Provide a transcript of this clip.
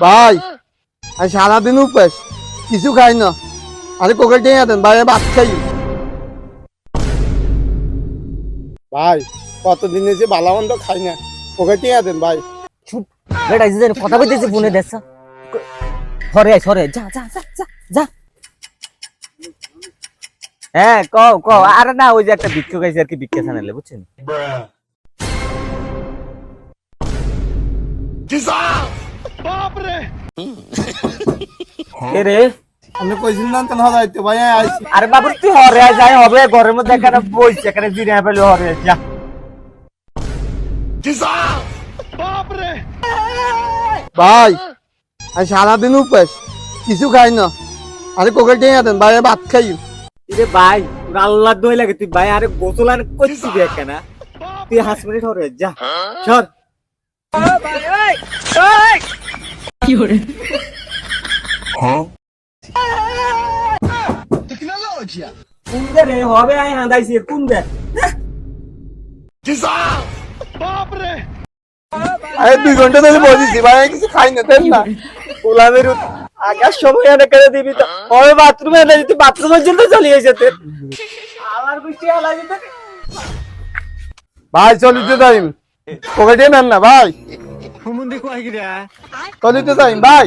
ভাই আমি সারাদিন উপাস কিছু খাই না। আরে কোকে টেনে দেন ভাই, ভাত খাই। ভাই কতদিন এসে বালা মন্দ খাই না, কোকে টেনে দেন ভাই। চুপ বেটা, এই যে কথা কইতেছি ফোনে দেখছ। সরে আয়, সরে যা যা যা যা যা। হ্যাঁ কও কও। আরে না, ওই যে একটা ভিক্ষুক আইছে আর কি, ভিক্ষা ছানালে বুঝছেন। কে রে? আপনি কইছিলেন না কেন হদাইতে ভাই আইছি। আরে বাবু তুই হরে আয়, যাই হবে ঘরের মধ্যে এখানে বইছে, এখানে জিরে ফেলে হরে যা। ভাই আমি সারাদিন উপাস কিছু খাই না। আরে কোকে টেনে দেন ভাই, ভাত খাই। রে ভাই তোর আল্লাহ দই লাগে, তুই ভাই আরে গোসল আর করছিস কেন? তুই 5 মিনিট হরে যা, সর। কোনদে রে হবে আই হাঁদাইছি কোনদে? আরে 2 ঘন্টা ধরে বসেছি ভাই, আমি কিছু খাই না, দেন না। গোলামের আগার সময় এনে করে দিবি তো হবে বাথরুমে এনে তুই বাথরুমের জন্য চলে এসে তোর আমার বুঝতে আলা যেতে। ভাই চলিতে যাই, কোকে টেনে দেন না ভাই, চলিতে যাই ভাই।